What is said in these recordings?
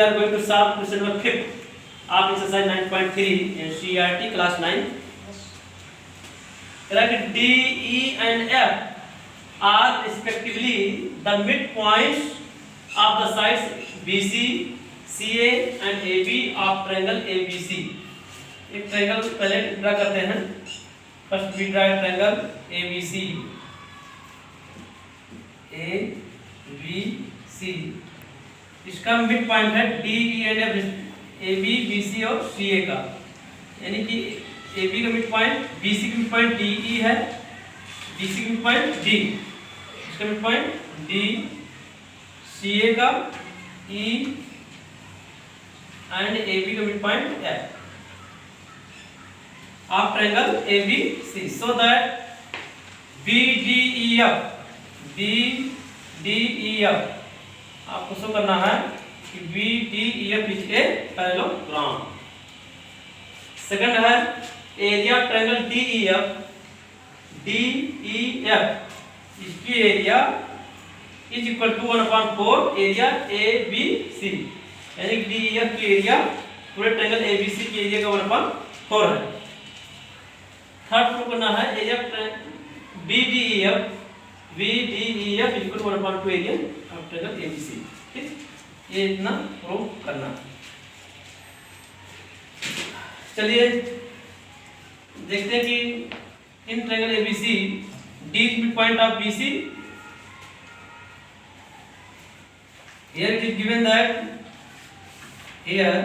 are going to solve question number 5 of exercise 9.3 in CRT class 9. Write D, E and F are respectively the midpoints of the sides BC, CA and AB of triangle ABC. एक triangle पहले draw करते हैं. First we draw triangle ABC. ABC इसका mid point है D, E and F, AB, BC और CA का. यानी कि AB का मिड पॉइंट, BC का मिड पॉइंट DE है, BC का मिड पॉइंट D, इसका मिड पॉइंट D, CA का E एंड AB का mid point F of triangle ABC, so that BDEF आपको शो करना है कि BDEF is a parallelogram. Second है एरिया ट्रायंगल DEF इसकी area is equal to 1/4 area ABC. यानी कि DEF की एरिया पूरे ट्रायंगल ABC की एरिया का 1/4 है. थर्ड प्रूव करना है area BDEF is equal to 1/2 area of triangle ABC. ठीक, ये इतना प्रूव करना. चलिए देखते हैं कि in triangle ABC D is midpoint of BC. Here it is given that here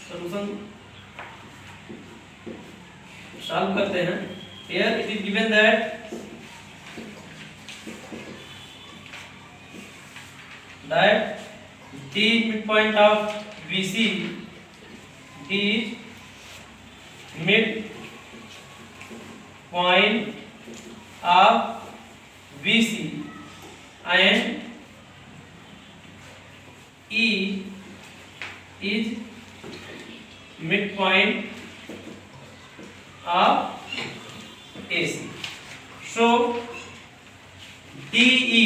solution solve करते हैं. Here it is given that D is midpoint of BC. D is midpoint of BC and E is midpoint of AC. So DE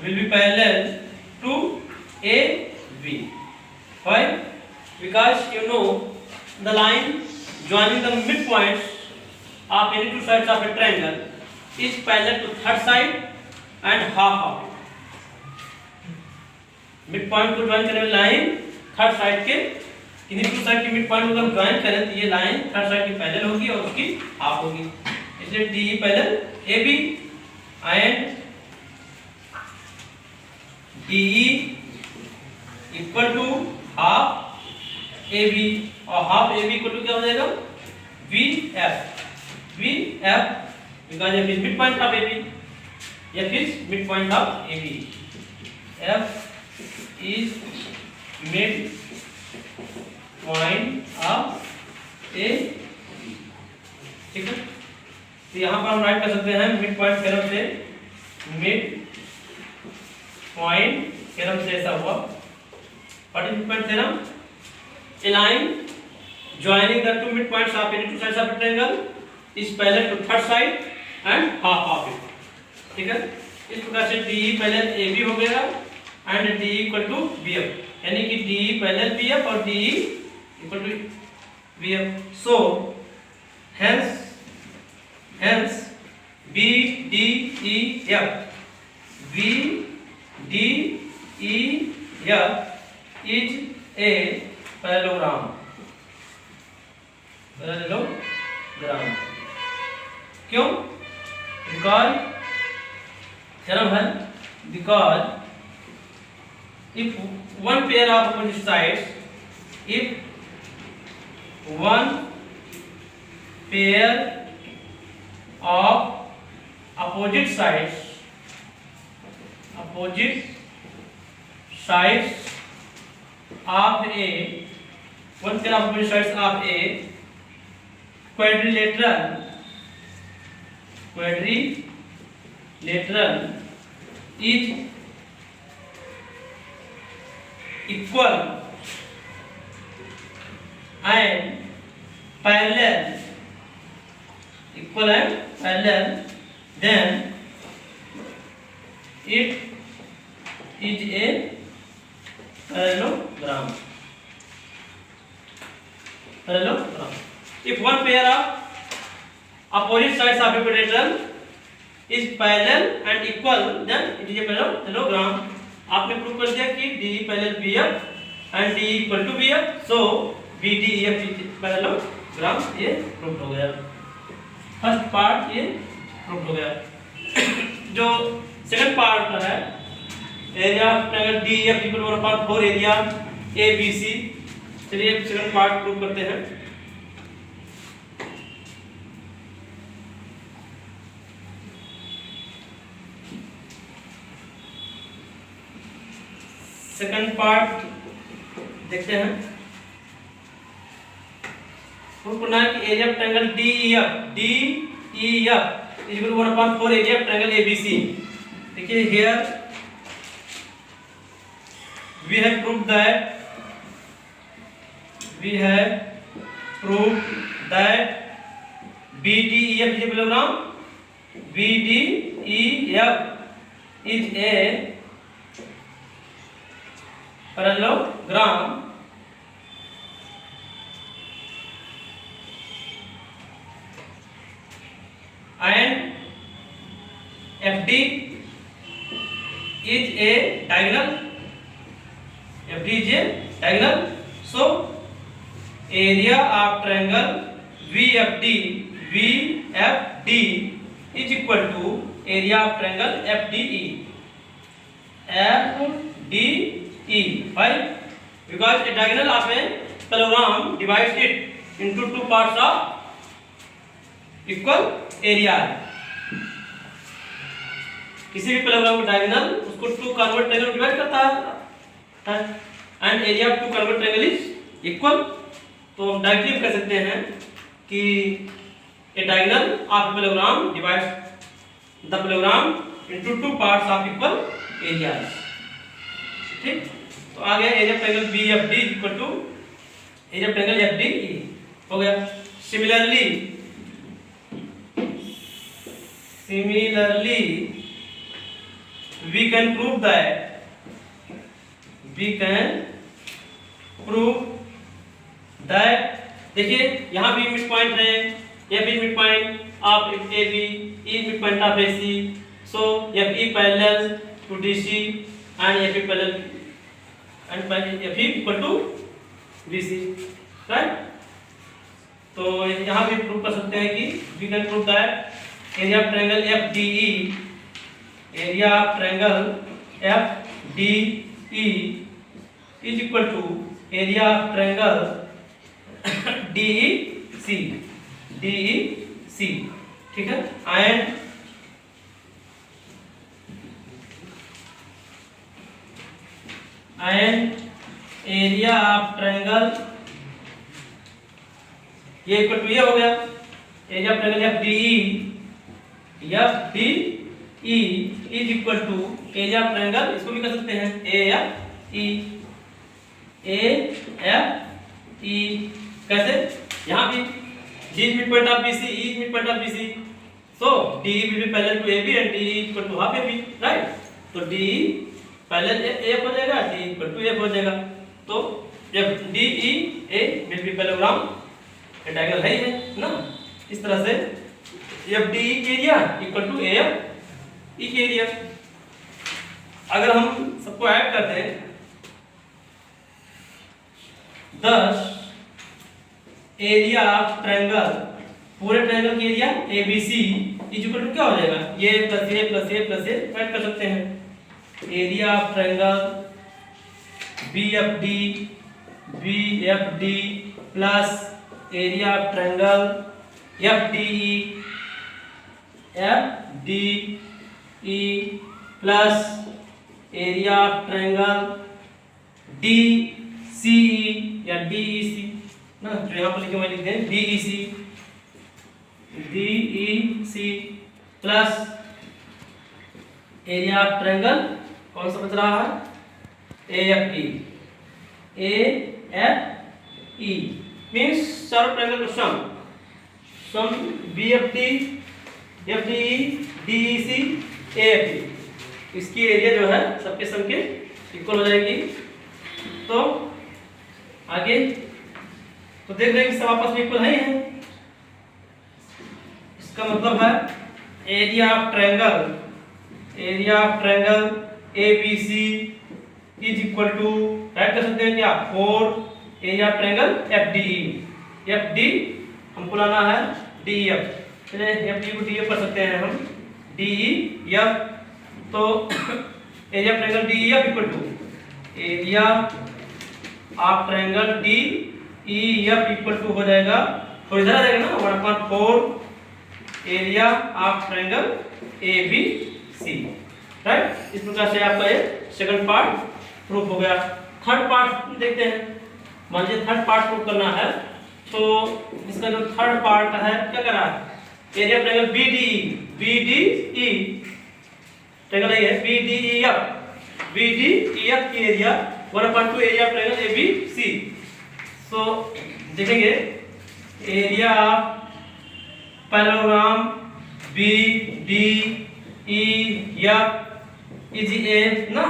will be parallel to AB. Why? Because you know the line joining the midpoints of any two sides of a triangle is parallel to third side and half of it. midpoint को join करने वाली line third side के किन्हीं two side के mid point को हम join करें तो ये लाइन थर्ड साइड की पैरेलल होगी और उसकी हाफ होगी. इसलिए DE parallel AB and DE equal to half AB और हाफ AB इक्वल टू क्या हो जाएगा VF because F is mid point of AB. F is mid point of AB. F is mid point of A. ठीक है, तो यहाँ पर हम राइट कर सकते हैं मिड पॉइंट थ्योरम से. मिड पॉइंट थ्योरम से ऐसा हुआ. What is mid point theorem? A line joining the two midpoints of any two sides of a triangle is parallel to third side and half of it. ठीक है, इस प्रकार से DE parallel AB हो गया and DE equal to BF. यानी कि DE parallel BF और DE equal to BF. So hence BDEF is a parallelogram. क्यों? Because थ्योरम है because if one pair of opposite sides, if one pair of opposite sides of A, one pair of opposite sides of A quadrilateral is equal and parallel then it is a parallelogram. Parallelogram. If one pair of opposite sides of a quadrilateral is parallel and equal, then it is a parallelogram. आपने prove कर दिया कि D parallel BF and D equal to BF, so BDEF parallelogram ये prove हो गया। First part ये prove हो गया। जो सेकंड पार्ट है, area triangle DEF equal to 1/4 area ABC। चलिए सेकंड पार्ट प्रूव करते हैं। सेकंड पार्ट देखते हैं। प्रूव करना है कि area of triangle DEF is equal to 1/4 area of triangle ABC। देखिए here we have proved that BDEF is a parallelogram. BDEF is a parallelogram and FD is a diagonal. FD is a diagonal. So area of triangle VFD is equal to area of triangle FDE. Why? Because a diagonal of a parallelogram divides it into two parts of equal area. किसी भी parallelogram का diagonal उसको two convert triangle में divide करता है and area of two convert triangle is equal. तो हम directly कह सकते हैं कि A diagonal of parallelogram divides the parallelogram into two parts of equal areas. ठीक, तो आ गया area triangle BFD equal to area triangle FDE हो गया। Similarly we can prove that देखिए यहाँ भी मिड पॉइंट है, ये भी mid point of AB, E mid point of AC, so FE parallel to DC and FE parallel and FE equal to BC, right? तो यहाँ भी प्रूव कर सकते हैं कि we can prove that area of triangle FDE is equal to area of triangle DEC। ठीक है, and area of triangle ये इक्वल टू ये हो गया area of triangle FDE is equal to area of triangle, इसको भी कर सकते हैं AFE। कैसे? यहाँ भी D is midpoint of BC, E is midpoint of BC, so DE will be parallel to AB and DE equal to half AB, right? तो DE parallel AF हो जाएगा, DE equal to AF हो जाएगा। तो जब DEA will be parallelogram, ये diagonal है ना, इस तरह से FDE के एरिया इक्वल टू AFE के एरिया। अगर हम सबको ऐड करते हैं 10 एरिया ऑफ ट्रायंगल, पूरे ट्रायंगल के area ABC is equal to क्या हो जाएगा, ये plus a plus a plus a add कर सकते हैं। Area of triangle BFD plus area of triangle FDE plus area of triangle DCE या DEC ना, जो यहाँ पर लिखे मैं लिख दें DEC plus area of triangle कौन सा बच रहा है AFE मीन्स चारों ट्रायंगल का सम BFD FDE, DEC, AFE, इसकी एरिया जो है सबके सब के इक्वल हो जाएगी। तो आगे तो देख रहे हैं कि सब आपस में इक्वल है ही है। इसका मतलब है area of triangle ABC is equal to, right कर सकते हैं क्या, 4 area of triangle FDE। FD हमको लाना है DEF, चलिए FD को DEF कर सकते हैं हम, DEF। तो area of triangle DEF equal to area of triangle DEF equal to हो जाएगा, तो इधर आ जाएगा ना 1/4 area of triangle ABC, right. इस प्रकार से आपका ये सेकंड पार्ट प्रूफ हो गया। थर्ड पार्ट देखते हैं। मान लीजिए थर्ड पार्ट प्रूफ करना है, तो इसका जो थर्ड पार्ट है क्या कर रहा है, area of triangle BDE triangle है BDEF की area 1/2 area of triangle ABC। सो देखेंगे area of parallelogram BDEF is ए ना,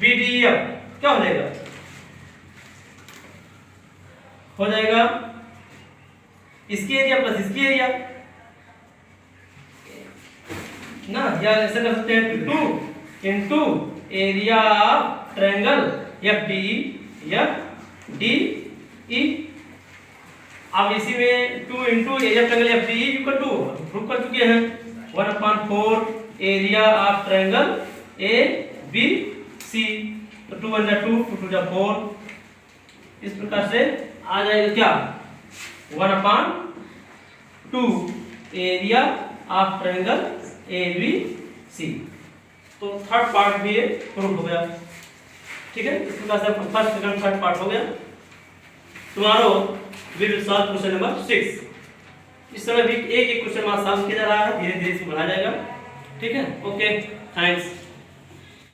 BDEF क्या हो जाएगा, इसकी एरिया प्लस इसकी एरिया ना, या ऐसा कर सकते हैं 2 into area of triangle FDE। अब इसी में 2 into area of triangle FDE equal to prove कर चुके हैं 1/4 एरिया ऑफ ट्रायंगल ABC। तो 2 × 2 2 × 4, इस प्रकार से आ जाएगा क्या, 1/2 एरिया ऑफ ट्रायंगल ABC। तो थर्ड पार्ट भी ये प्रूफ हो गया, ठीक है। इस प्रकार से फर्स्ट सेकंड थर्ड पार्ट हो गया। Tomorrow we will solve question number 6। इस समय भी एक क्वेश्चन सॉल्व किया जा रहा है, धीरे धीरे इसको बढ़ाया जाएगा, ठीक है। Okay, thanks.